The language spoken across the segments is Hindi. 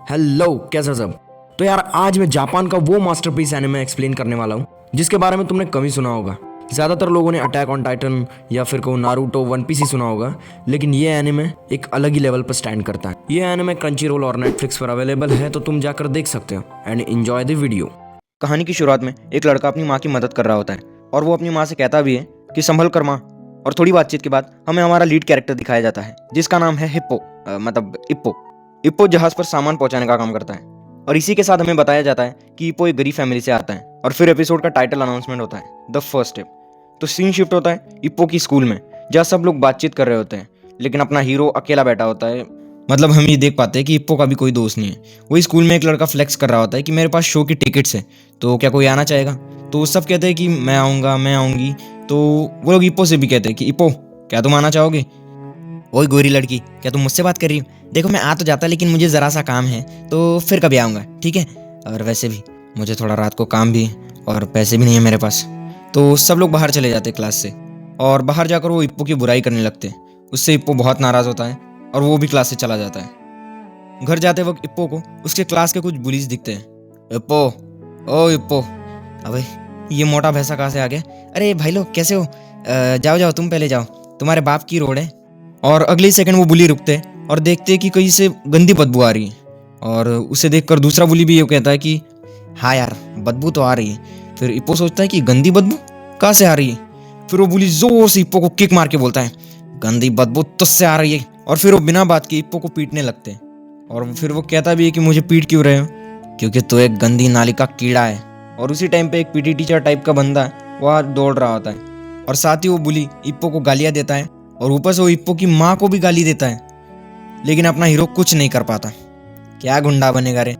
हेलो, कैसा सब। तो यार आज मैं जापान का वो मास्टरपीस एनिमे एक्सप्लेन करने वाला हूँ जिसके बारे में तुमने कभी सुना होगा। ज़्यादातर लोगों ने अटैक ऑन टाइटन या फिर को नारुतो वन पीस ही सुना होगा, लेकिन ये एनिमे एक अलग ही लेवल पर स्टैंड करता है। ये एनिमे क्रंचीरोल और नेटफ्लिक्स पर अवेलेबल है, तो तुम जाकर देख सकते हो एंड एंजॉय द वीडियो। कहानी की शुरुआत में एक लड़का अपनी माँ की मदद कर रहा होता है और वो अपनी माँ से कहता भी है कि संभल कर माँ। और थोड़ी बातचीत के बाद हमें हमारा लीड कैरेक्टर दिखाया जाता है जिसका नाम है हिप्पो, मतलब इप्पो। इप्पो जहाज पर सामान पहुंचाने का काम करता है और इसी के साथ हमें बताया जाता है कि इप्पो एक गरीब फैमिली से आता है। और फिर एपिसोड का टाइटल अनाउंसमेंट होता है, द फर्स्ट स्टेप। तो सीन शिफ्ट होता है इप्पो की स्कूल में, जहाँ सब लोग बातचीत कर रहे होते हैं लेकिन अपना हीरो अकेला बैठा होता है। मतलब हम ये देख पाते हैं कि इप्पो का भी कोई दोस्त नहीं है। वही स्कूल में एक लड़का फ्लेक्स कर रहा होता है कि मेरे पास शो की टिकट्स है, तो क्या कोई आना चाहेगा। तो सब कहते हैं कि मैं आऊँगा, मैं आऊँगी। तो वो लोग इप्पो से भी कहते हैं कि इप्पो, क्या तुम आना चाहोगे। ओए गोरी लड़की, क्या तुम मुझसे बात कर रही हो? देखो मैं आ तो जाता लेकिन मुझे ज़रा सा काम है, तो फिर कभी आऊँगा, ठीक है। और वैसे भी मुझे थोड़ा रात को काम भी है और पैसे भी नहीं है मेरे पास। तो सब लोग बाहर चले जाते क्लास से और बाहर जाकर वो इप्पो की बुराई करने लगते हैं। उससे इप्पो बहुत नाराज़ होता है और वो भी क्लास से चला जाता है। घर जाते वक्त इप्पो को उसके क्लास के कुछ बुलीज दिखते हैं। इप्पो, ओ इप्पो, अबे ये मोटा भैंसा कहाँ से आ गया? अरे भाई लोग कैसे हो? जाओ जाओ, तुम पहले जाओ, तुम्हारे बाप की रोड है। और अगले सेकंड वो बुली रुकते हैं और देखते हैं कि कहीं से गंदी बदबू आ रही है। और उसे देखकर दूसरा बुली भी ये कहता है कि हाँ यार, बदबू तो आ रही है। फिर इप्पो सोचता है कि गंदी बदबू कहाँ से आ रही है। फिर वो बुली जोर से इप्पो को किक मार के बोलता है, गंदी बदबू तुझसे आ रही है। और फिर वो बिना बात के इप्पो को पीटने लगते हैं। और फिर वो कहता भी है कि मुझे पीट क्यों रहे हो, क्योंकि तू एक गंदी नाली का कीड़ा है। और उसी टाइम पे एक पीटी टीचर टाइप का बंदा वहाँ दौड़ रहा होता है और साथ ही वो बुली इप्पो को गालियाँ देता है और ऊपर से वो इप्पो की माँ को भी गाली देता है। लेकिन अपना हीरो कुछ नहीं कर पाता। क्या गुंडा बनेगा रे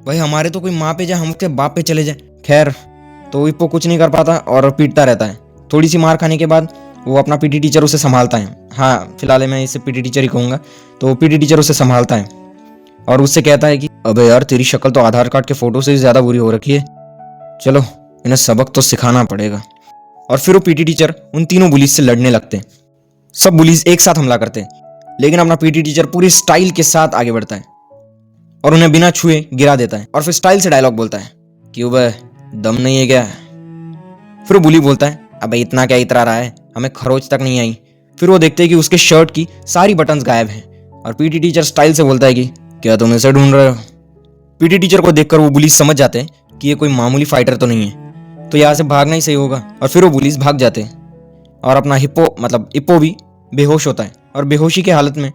भाई, हमारे तो कोई माँ पे जाए, हम उसके बाप पे चले जाए। खैर, तो इप्पो कुछ नहीं कर पाता और पीटता रहता है। थोड़ी सी मार खाने के बाद वो अपना पीटी टीचर उसे संभालता है। हाँ, फिलहाल मैं इसे पीटी टीचर ही कहूँगा। तो पीटी टीचर उसे संभालता है और उससे कहता है कि अबे यार, तेरी शक्ल तो आधार कार्ड के फोटो से ज़्यादा बुरी हो रखी है, चलो इन्हें सबक तो सिखाना पड़ेगा। और फिर वो पीटी टीचर उन तीनों बुलीज से लड़ने लगते हैं। सब बुलीज एक साथ हमला करते हैं, लेकिन अपना पीटी टीचर पूरी स्टाइल के साथ आगे बढ़ता है और उन्हें बिना छुए गिरा देता है। और फिर स्टाइल से डायलॉग बोलता है कि वह दम नहीं है क्या। फिर वो बुली बोलता है, अबे इतना क्या इतरा रहा है, हमें खरोच तक नहीं आई। फिर वो देखते हैं कि उसके शर्ट की सारी बटन्स गायब हैं और पीटी टीचर स्टाइल से बोलता है कि क्या तुम इसे ढूंढ रहे हो। पीटी टीचर को देखकर वो बुलीज समझ जाते हैं कि ये कोई मामूली फाइटर तो नहीं है, तो यहाँ से भागना ही सही होगा। और फिर वो बुलीज भाग जाते हैं और अपना इप्पो भी बेहोश होता है और बेहोशी की हालत में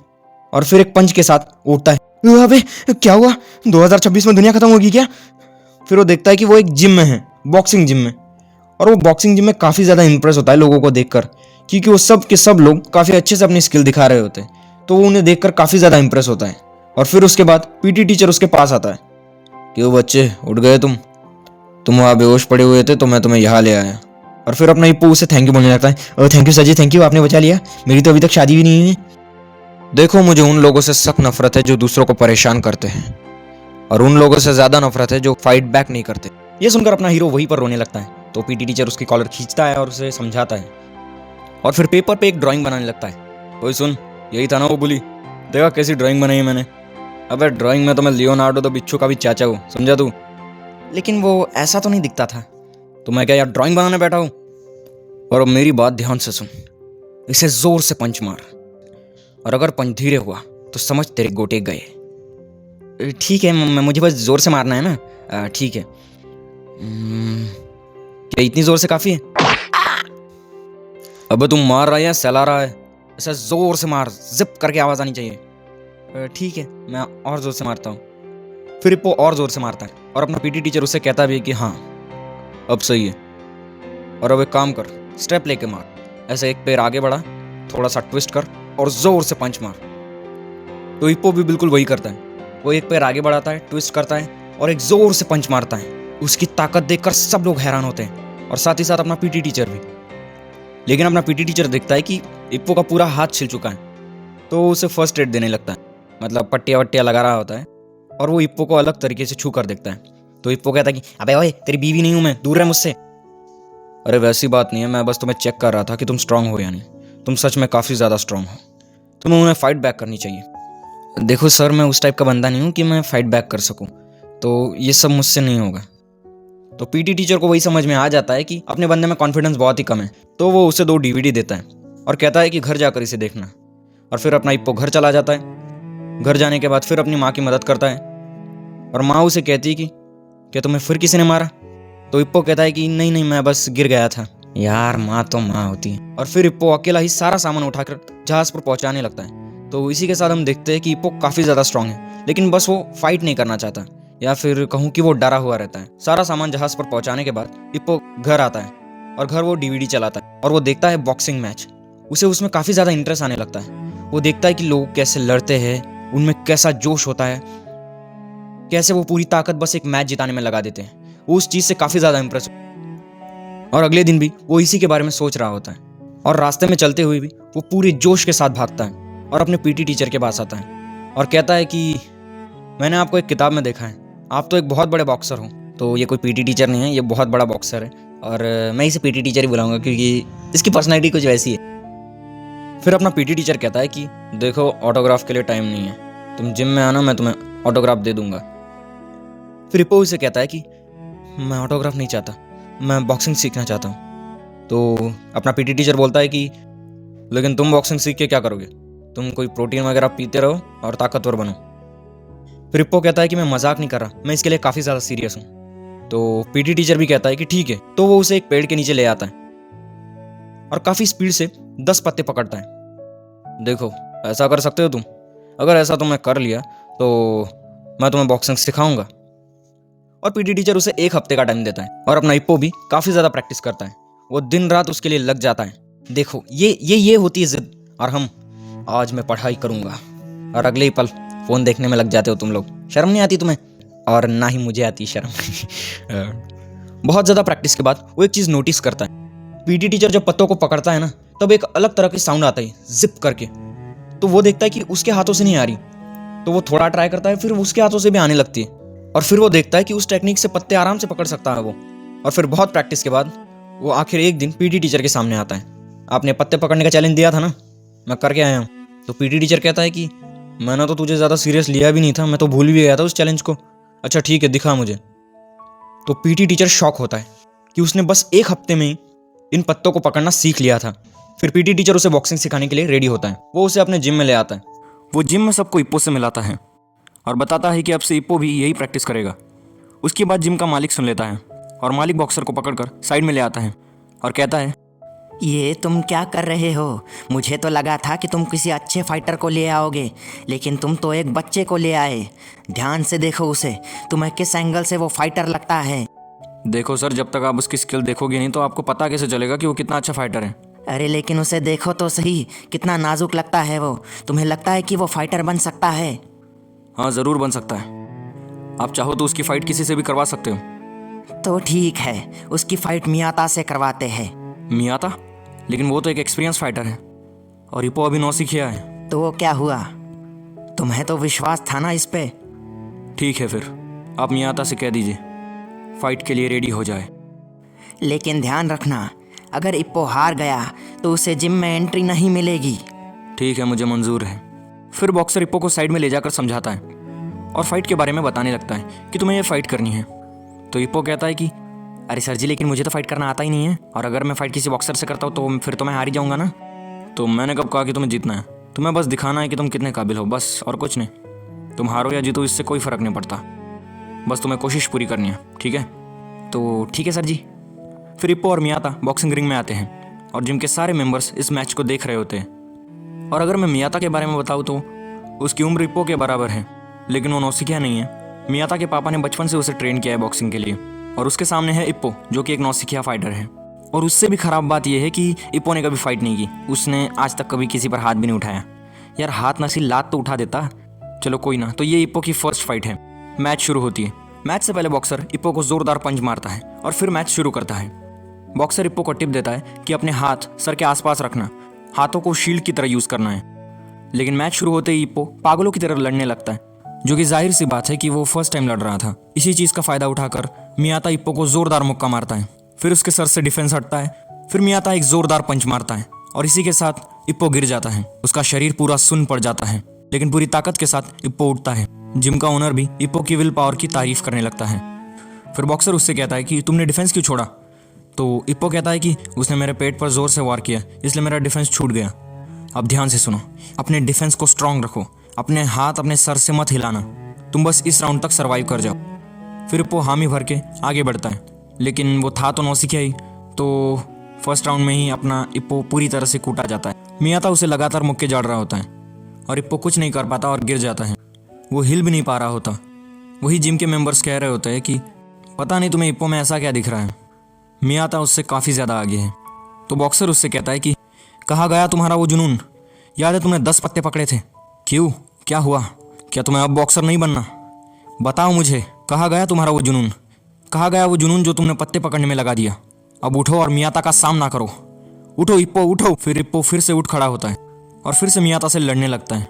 और फिर एक पंच के साथ उठता है। अबे क्या हुआ, 2026 में दुनिया खत्म होगी क्या? फिर वो देखता है कि वो एक जिम में है, बॉक्सिंग जिम में। और वो बॉक्सिंग जिम में काफ़ी ज़्यादा इंप्रेस होता है लोगों को देखकर, क्योंकि वो सब के सब लोग काफ़ी अच्छे से अपनी स्किल दिखा रहे होते हैं। तो वो उन्हें देखकर काफ़ी ज़्यादा इंप्रेस होता है। और फिर उसके बाद पीटी टीचर उसके पास आता है, क्यों बच्चे उठ गए तुम वहाँ बेहोश पड़े हुए थे तो मैं तुम्हें यहाँ ले आया। और फिर अपना इप्पो उसे थैंक यू बोलने लगता है, thank you sir ji, thank you, आपने बचा लिया, मेरी तो अभी तक शादी भी नहीं है। देखो, मुझे उन लोगों से सख्त नफरत है जो दूसरों को परेशान करते हैं, और उन लोगों से ज्यादा नफरत है जो फाइट बैक नहीं करते। ये सुनकर अपना हीरो वहीं पर रोने लगता है। तो पीटी टीचर उसकी कॉलर खींचता है और उसे समझाता है और फिर पेपर पे एक ड्राइंग बनाने लगता है। ओए सुन, यही था ना वो बुली, देखा कैसी ड्राइंग बनाई है मैंने। अबे ड्राइंग में तो मैं लियोनार्डो द बिच्छू का भी चाचा हूँ, समझा तू। लेकिन वो ऐसा तो नहीं दिखता था। तो मैं क्या यार ड्राइंग बनाने बैठा हूँ। और अब मेरी बात ध्यान से सुन, इसे जोर से पंच मार, और अगर पंच धीरे हुआ तो समझ तेरे गोटे गए। ठीक है, मुझे बस जोर से मारना है ना। ठीक है। क्या इतनी जोर से काफी है? अबे तुम मार रहा है या सहला रहा है? ऐसा जोर से मार, जिप करके आवाज आनी चाहिए। ठीक है, मैं और जोर से मारता हूँ। फिर इप्पो और जोर से मारता है और अपना पीटी टीचर उससे कहता भी है कि हाँ अब सही है। और अब एक काम कर, स्टेप लेके मार, ऐसे एक पैर आगे बढ़ा, थोड़ा सा ट्विस्ट कर और जोर से पंच मार। तो इप्पो भी बिल्कुल वही करता है। वो एक पैर आगे बढ़ाता है, ट्विस्ट करता है और एक जोर से पंच मारता है। उसकी ताकत देखकर सब लोग हैरान होते हैं और साथ ही साथ अपना पीटी टीचर भी। लेकिन अपना पीटी टीचर देखता है कि इप्पो का पूरा हाथ छिल चुका है, तो उसे फर्स्ट एड देने लगता है, मतलब पट्टियाँ वट्टियाँ लगा रहा होता है। और वो इप्पो को अलग तरीके से छू कर देखता है। तो इप्पो कहता है कि अबे ओए, तेरी बीवी नहीं हूं मैं, दूर रह मुझसे। अरे वैसी बात नहीं है, मैं बस तुम्हें चेक कर रहा था कि तुम स्ट्रांग हो या नहीं। तुम सच में काफ़ी ज़्यादा स्ट्रांग हो, तुम्हें उन्हें फाइट बैक करनी चाहिए। देखो सर, मैं उस टाइप का बंदा नहीं हूँ कि मैं फाइट बैक कर सकूँ, तो ये सब मुझसे नहीं होगा। तो पीटी टीचर को वही समझ में आ जाता है कि अपने बंदे में कॉन्फिडेंस बहुत ही कम है, तो वो उसे 2 डीवीडी देता है और कहता है कि घर जाकर इसे देखना। और फिर अपना इप्पो घर चला जाता है। घर जाने के बाद फिर अपनी माँ की मदद करता है और माँ उसे कहती है कि क्या तुम्हें फिर किसी ने मारा? तो इप्पो कहता है कि नहीं नहीं, मैं बस गिर गया था। यार, माँ तो माँ होती है। और फिर इप्पो अकेला ही सारा सामान उठाकर जहाज पर पहुंचाने लगता है। तो इसी के साथ हम देखते हैं कि इप्पो काफी ज्यादा स्ट्रांग है, लेकिन बस वो फाइट नहीं करना चाहता, या फिर कहूँ कि वो डरा हुआ रहता है। सारा सामान जहाज पर पहुंचाने के बाद इप्पो घर आता है और घर वो डीवीडी चलाता है और वो देखता है बॉक्सिंग मैच। उसे उसमें काफी ज्यादा इंटरेस्ट आने लगता है। वो देखता है कि लोग कैसे लड़ते हैं, उनमें कैसा जोश होता है, कैसे वो पूरी ताकत बस एक मैच जिताने में लगा देते हैं। वो उस चीज से काफी ज्यादा इंप्रेस। और अगले दिन भी वो इसी के बारे में सोच रहा होता है और रास्ते में चलते हुए भी वो पूरे जोश के साथ भागता है और अपने पीटी टीचर के पास आता है और कहता है कि मैंने आपको एक किताब में देखा है, आप तो एक बहुत बड़े बॉक्सर हो। तो ये कोई पीटी टीचर नहीं है, ये बहुत बड़ा बॉक्सर है और मैं इसे पीटी टीचर ही बुलाऊंगा क्योंकि इसकी पर्सनैलिटी कुछ वैसी है। फिर अपना पीटी टीचर कहता है कि देखो, ऑटोग्राफ के लिए टाइम नहीं है, तुम जिम में आना, मैं तुम्हें ऑटोग्राफ दे दूंगा। फिर इप्पो उसे कहता है कि मैं ऑटोग्राफ नहीं चाहता, मैं बॉक्सिंग सीखना चाहता हूँ। तो अपना पीटी टीचर बोलता है कि लेकिन तुम बॉक्सिंग सीख के क्या करोगे? तुम कोई प्रोटीन वगैरह पीते रहो और ताकतवर बनो। फिर इप्पो कहता है कि मैं मजाक नहीं कर रहा, मैं इसके लिए काफ़ी ज़्यादा सीरियस हूँ। तो पीटी टीचर भी कहता है कि ठीक है। तो वो उसे एक पेड़ के नीचे ले आता है और काफ़ी स्पीड से 10 पत्ते पकड़ता है। देखो, ऐसा कर सकते हो तुम, अगर ऐसा तुमने कर लिया तो मैं तुम्हें बॉक्सिंग सिखाऊंगा। और पीटी टीचर उसे 1 हफ्ते का टाइम देता है और अपना इप्पो भी काफ़ी ज़्यादा प्रैक्टिस करता है। वो दिन रात उसके लिए लग जाता है। देखो, ये होती है जिद। और हम, आज मैं पढ़ाई करूंगा, और अगले ही पल फ़ोन देखने में लग जाते हो तुम लोग। शर्म नहीं आती तुम्हें? और ना ही मुझे आती शर्म। बहुत ज़्यादा प्रैक्टिस के बाद वो एक चीज़ नोटिस करता है। पीटी टीचर जब पत्तों को पकड़ता है ना, तब एक अलग तरह की साउंड आता है, जिप करके। तो वो देखता है कि उसके हाथों से नहीं आ रही, तो वो थोड़ा ट्राई करता है, फिर उसके हाथों से भी आने लगती है। और फिर वो देखता है कि उस टेक्निक से पत्ते आराम से पकड़ सकता है वो। और फिर बहुत प्रैक्टिस के बाद वो आखिर एक दिन पीटी टीचर के सामने आता है। आपने पत्ते पकड़ने का चैलेंज दिया था ना, मैं करके आया हूँ। तो पीटी टीचर कहता है कि मैंने तो तुझे ज़्यादा सीरियस लिया भी नहीं था, मैं तो भूल भी गया था उस चैलेंज को। अच्छा ठीक है, दिखा मुझे। तो पीटी टीचर शॉक होता है कि उसने बस 1 हफ्ते में इन पत्तों को पकड़ना सीख लिया था। फिर पीटी टीचर उसे बॉक्सिंग सिखाने के लिए रेडी होता है। वो उसे अपने जिम में ले आता है। वो जिम में सबको इप्पो से मिलाता है और बताता है कि अब से इप्पो भी यही प्रैक्टिस करेगा। उसके बाद जिम का मालिक सुन लेता है और मालिक बॉक्सर को पकड़कर साइड में ले आता है और कहता है, ये तुम क्या कर रहे हो? मुझे तो लगा था कि तुम किसी अच्छे फाइटर को ले आओगे, लेकिन तुम तो एक बच्चे को ले आए। ध्यान से देखो उसे, तुम्हें किस एंगल से वो फाइटर लगता है। देखो सर, जब तक आप उसकी स्किल देखोगे नहीं तो आपको पता कैसे चलेगा कि वो कितना अच्छा फाइटर है। अरे लेकिन उसे देखो तो सही, कितना नाजुक लगता है वो। तुम्हें लगता है कि वो फाइटर बन सकता है? हाँ, ज़रूर बन सकता है। आप चाहो तो उसकी फ़ाइट किसी से भी करवा सकते हो। तो ठीक है, उसकी फाइट मियाता से करवाते हैं। मियाता? लेकिन वो तो एक एक्सपीरियंस फाइटर है और इप्पो अभी नौसिखिया है। तो वो क्या हुआ? तुम्हें तो विश्वास था ना इस पे। ठीक है, फिर आप मियाता से कह दीजिए फाइट के लिए रेडी हो जाए। लेकिन ध्यान रखना, अगर इप्पो हार गया तो उसे जिम में एंट्री नहीं मिलेगी। ठीक है, मुझे मंजूर है। फिर बॉक्सर इप्पो को साइड में ले जाकर समझाता है और फाइट के बारे में बताने लगता है कि तुम्हें ये फाइट करनी है। तो इप्पो कहता है कि अरे सर जी, लेकिन मुझे तो फाइट करना आता ही नहीं है, और अगर मैं फाइट किसी बॉक्सर से करता हूँ तो फिर तो मैं हार ही जाऊँगा ना। तो मैंने कब कहा कि तुम्हें जीतना है? तुम्हें बस दिखाना है कि तुम कितने काबिल हो, बस, और कुछ नहीं। तुम हारो या जीतो इससे कोई फ़र्क नहीं पड़ता, बस तुम्हें कोशिश पूरी करनी है, ठीक है? तो ठीक है सर जी। फिर इप्पो और मियाता बॉक्सिंग रिंग में आते हैं और जिम के सारे मेंबर्स इस मैच को देख रहे होते हैं। और अगर मैं मियाता के बारे में बताऊँ तो उसकी उम्र इप्पो के बराबर है, लेकिन वो नौसिखिया नहीं है। मियाता के पापा ने बचपन से उसे ट्रेन किया है बॉक्सिंग के लिए, और उसके सामने है इप्पो, जो कि एक नौसिखिया फाइटर है। और उससे भी ख़राब बात यह है कि इप्पो ने कभी फाइट नहीं की। उसने आज तक कभी किसी पर हाथ भी नहीं उठाया। यार, हाथ नसी लात तो उठा देता। चलो कोई ना। तो ये इप्पो की फर्स्ट फाइट है। मैच शुरू होती है। मैच से पहले बॉक्सर इप्पो को ज़ोरदार पंच मारता है और फिर मैच शुरू करता है। बॉक्सर इप्पो को टिप देता है कि अपने हाथ सर के आसपास रखना, हाथों को शील्ड की तरह यूज़ करना है। लेकिन मैच शुरू होते ही इप्पो पागलों की तरह लड़ने लगता है, जो कि जाहिर सी बात है कि वो फर्स्ट टाइम लड़ रहा था। इसी चीज़ का फ़ायदा उठाकर मियाता इप्पो को ज़ोरदार मुक्का मारता है। फिर उसके सर से डिफेंस हटता है। फिर मियाता एक ज़ोरदार पंच मारता है और इसी के साथ इप्पो गिर जाता है। उसका शरीर पूरा सुन्न पड़ जाता है लेकिन पूरी ताकत के साथ इप्पो उठता है। जिम का ओनर भी इप्पो की विल पावर की तारीफ करने लगता है। फिर बॉक्सर उससे कहता है कि तुमने डिफेंस क्यों छोड़ा? तो इप्पो कहता है कि उसने मेरे पेट पर जोर से वार किया, इसलिए मेरा डिफेंस छूट गया। अब ध्यान से सुनो, अपने डिफेंस को स्ट्रांग रखो, अपने हाथ अपने सर से मत हिलाना, तुम बस इस राउंड तक सर्वाइव कर जाओ। फिर इप्पो हामी भर के आगे बढ़ता है, लेकिन वो था तो नौसिखिया ही, तो फर्स्ट राउंड में ही अपना इप्पो पूरी तरह से कूटा जाता है। मियाता उसे लगातार मुक्के झाड़ रहा होता है और इप्पो कुछ नहीं कर पाता और गिर जाता है। वो हिल भी नहीं पा रहा होता। वही जिम के मेंबर्स कह रहे होते हैं कि पता नहीं तुम्हें इप्पो में ऐसा क्या दिख रहा है। मियाता उससे काफ़ी ज़्यादा आगे है। तो बॉक्सर उससे कहता है कि कहाँ गया तुम्हारा वो जुनून? याद है तुमने 10 पत्ते पकड़े थे? क्यों, क्या हुआ? क्या तुम्हें अब बॉक्सर नहीं बनना? बताओ मुझे, कहाँ गया तुम्हारा वो जुनून? कहाँ गया वो जुनून जो तुमने पत्ते पकड़ने में लगा दिया? अब उठो और मियाता का सामना करो। उठो इप्पो, उठो। फिर इप्पो फिर से उठ खड़ा होता है और फिर से मियाता से लड़ने लगता है।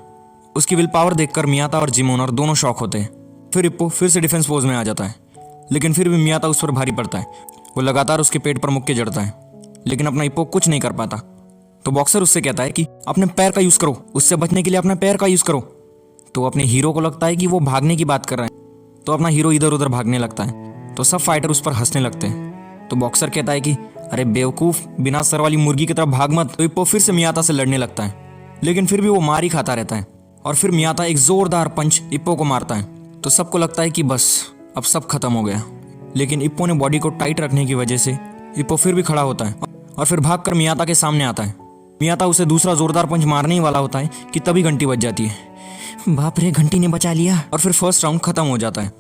उसकी विल पावर देखकर मियाता और जिम ओनर दोनों शॉक होते हैं। फिर इप्पो फिर से डिफेंस पोज में आ जाता है, लेकिन फिर भी मियाता उस पर भारी पड़ता है। वो लगातार उसके पेट पर मुक्के जड़ता है, लेकिन अपना इप्पो कुछ नहीं कर पाता। तो बॉक्सर उससे कहता है कि अपने पैर का यूज़ करो, उससे बचने के लिए अपने पैर का यूज़ करो। तो अपने हीरो को लगता है कि वो भागने की बात कर रहा है, तो अपना हीरो इधर उधर भागने लगता है। तो सब फाइटर उस पर हंसने लगते हैं। तो बॉक्सर कहता है कि अरे बेवकूफ़, बिना सर वाली मुर्गी की तरह भाग मत। तो इप्पो फिर से मियाता से लड़ने लगता है, लेकिन फिर भी वो मार ही खाता रहता है। और फिर मियाता एक जोरदार पंच इप्पो को मारता है। तो सबको लगता है कि बस अब सब खत्म हो गया, लेकिन इप्पो ने बॉडी को टाइट रखने की वजह से इप्पो फिर भी खड़ा होता है और फिर भागकर मियाता के सामने आता है। मियाता उसे दूसरा जोरदार पंच मारने ही वाला होता है कि तभी घंटी बज जाती है। बाप रे, घंटी ने बचा लिया। और फिर फर्स्ट राउंड खत्म हो जाता है।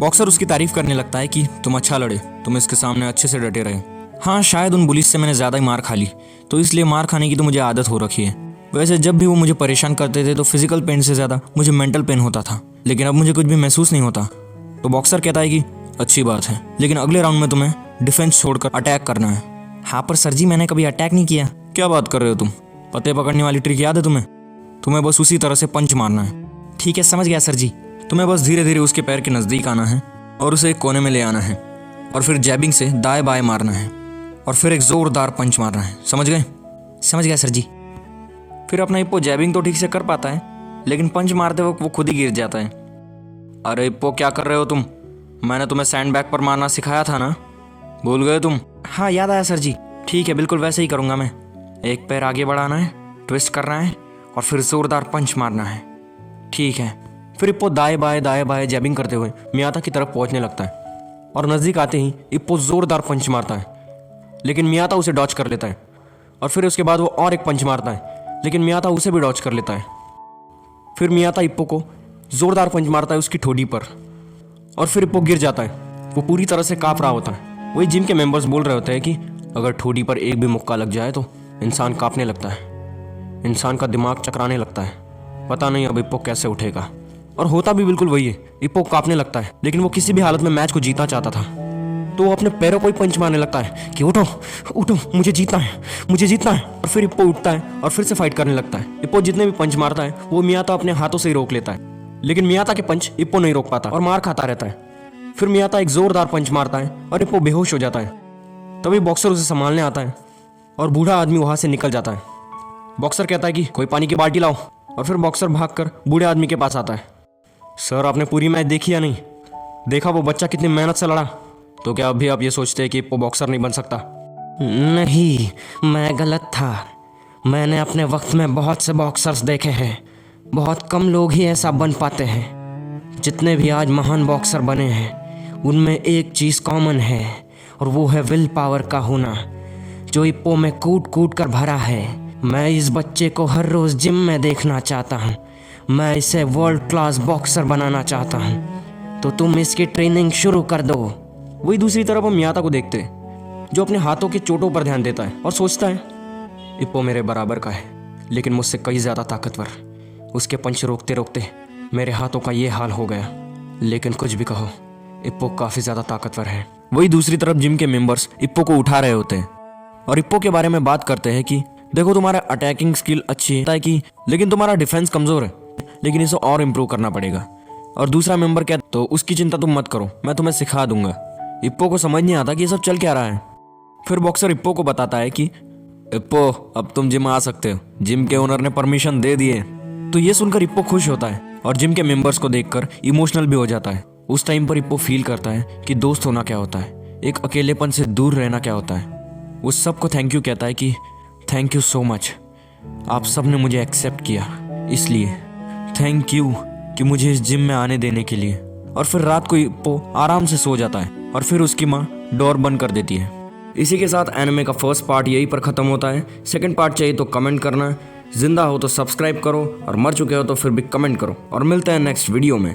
बॉक्सर उसकी तारीफ करने लगता है कि तुम अच्छा लड़े, तुम इसके सामने अच्छे से डटे रहे। हाँ, शायद उन पुलिस से मैंने ज़्यादा ही मार खा ली, तो इसलिए मार खाने की तो मुझे आदत हो रखी है। वैसे जब भी वो मुझे परेशान करते थे तो फिजिकल पेन से ज़्यादा मुझे मेंटल पेन होता था, लेकिन अब मुझे कुछ भी महसूस नहीं होता। तो बॉक्सर कहता है कि अच्छी बात है, लेकिन अगले राउंड में तुम्हें डिफेंस छोड़कर अटैक करना है। हाँ पर सर जी, मैंने कभी अटैक नहीं किया। क्या बात कर रहे हो तुम? पत्ते पकड़ने वाली ट्रिक याद है तुम्हें? तुम्हें बस उसी तरह से पंच मारना है। ठीक है, समझ गया सर जी। तुम्हें बस धीरे धीरे उसके पैर के नज़दीक आना है और उसे एक कोने में ले आना है और फिर जैबिंग से दाएं बाएं मारना है और फिर एक जोरदार पंच मारना है। समझ गए? समझ गया सर जी। फिर अपना इप्पो जैबिंग तो ठीक से कर पाता है, लेकिन पंच मारते वक्त वो खुद ही गिर जाता है। अरे इप्पो, क्या कर रहे हो तुम? मैंने तुम्हें सैंड बैग पर मारना सिखाया था ना, भूल गए तुम? हाँ, याद आया सर जी। ठीक है, बिल्कुल वैसे ही करूँगा मैं। एक पैर आगे बढ़ाना है, ट्विस्ट करना है और फिर जोरदार पंच मारना है। ठीक है। फिर इप्पो दाएं बाएं जैबिंग करते हुए मियाता की तरफ पहुंचने लगता है और नज़दीक आते ही इप्पो जोरदार पंच मारता है, लेकिन मियाता उसे डॉच कर लेता है। और फिर उसके बाद वो और एक पंच मारता है, लेकिन मियाता उसे भी डॉच कर लेता है। फिर मियाता इप्पो को जोरदार पंच मारता है उसकी ठोड़ी पर और फिर इप्पो गिर जाता है। वो पूरी तरह से काँप रहा होता है। वही जिम के मेंबर्स बोल रहे होते हैं कि अगर ठोड़ी पर एक भी मुक्का लग जाए तो इंसान काँपने लगता है, इंसान का दिमाग चकराने लगता है। पता नहीं अब इप्पो कैसे उठेगा। और होता भी बिल्कुल वही है। इप्पो काँपने लगता है, लेकिन वो किसी भी हालत में मैच को जीतना चाहता था, तो वो अपने पैरों को ही पंच मारने लगता है कि उठो उठो, मुझे जीतना है, मुझे जीतना है। और फिर इप्पो उठता है और फिर से फाइट करने लगता है। इप्पो जितने भी पंच मारता है वो मियाता अपने हाथों से ही रोक लेता है, लेकिन मियाता के पंच इप्पो नहीं रोक पाता और मार खाता रहता है। फिर मियाता एक जोरदार पंच मारता है और इप्पो बेहोश हो जाता है। तभी बॉक्सर उसे संभालने आता है और बूढ़ा आदमी वहां से निकल जाता है। बॉक्सर कहता है कि कोई पानी की बाल्टी लाओ, और फिर बॉक्सर भागकर बूढ़े आदमी के पास आता है। सर, आपने पूरी मैच देखी या नहीं? देखा वो बच्चा कितनी मेहनत से लड़ा? तो क्या अभी आप ये सोचते हैं कि इप्पो बॉक्सर नहीं बन सकता? नहीं, मैं गलत था। मैंने अपने वक्त में बहुत से बॉक्सर्स देखे हैं, बहुत कम लोग ही ऐसा बन पाते हैं। जितने भी आज महान बॉक्सर बने हैं उनमें एक चीज़ कॉमन है, और वो है विल पावर का होना, जो इप्पो में कूट कूट कर भरा है। मैं इस बच्चे को हर रोज़ जिम में देखना चाहता हूँ। मैं इसे वर्ल्ड क्लास बॉक्सर बनाना चाहता हूँ, तो तुम इसकी ट्रेनिंग शुरू कर दो। वही दूसरी तरफ हम मियाता को देखते हैं, जो अपने हाथों के चोटों पर ध्यान देता है और सोचता है इप्पो मेरे बराबर का है, लेकिन मुझसे कई ज़्यादा ताकतवर। उसके पंच रोकते रोकते मेरे हाथों का ये हाल हो गया। लेकिन कुछ भी कहो, इप्पो काफ़ी ज़्यादा ताकतवर है। वही दूसरी तरफ जिम के मेंबर्स इप्पो को उठा रहे होते हैं और इप्पो के बारे में बात करते हैं कि देखो, तुम्हारा अटैकिंग स्किल अच्छी है कि, लेकिन तुम्हारा डिफेंस कमज़ोर है, लेकिन इसे और इम्प्रूव करना पड़ेगा। और दूसरा मेंबर क्या, तो उसकी चिंता तुम मत करो, मैं तुम्हें सिखा दूंगा। इप्पो को समझ नहीं आता कि ये सब चल क्या रहा है। फिर बॉक्सर इप्पो को बताता है कि इप्पो, अब तुम जिम आ सकते हो, जिम के ओनर ने परमिशन दे दिए। तो ये सुनकर इप्पो खुश होता है और जिम के मेंबर्स को देखकर इमोशनल भी हो जाता है। उस टाइम पर इप्पो फील करता है कि दोस्त होना क्या होता है, एक अकेलेपन से दूर रहना क्या होता है। उस सबको थैंक यू कहता है कि थैंक यू सो मच, आप सब ने मुझे एक्सेप्ट किया, इसलिए थैंक यू कि मुझे इस जिम में आने देने के लिए। और फिर रात को इप्पो आराम से सो जाता है और फिर उसकी माँ डोर बंद कर देती है। इसी के साथ एनिमे का फर्स्ट पार्ट यहीं पर ख़त्म होता है। सेकंड पार्ट चाहिए तो कमेंट करना, जिंदा हो तो सब्सक्राइब करो और मर चुके हो तो फिर भी कमेंट करो, और मिलते हैं नेक्स्ट वीडियो में।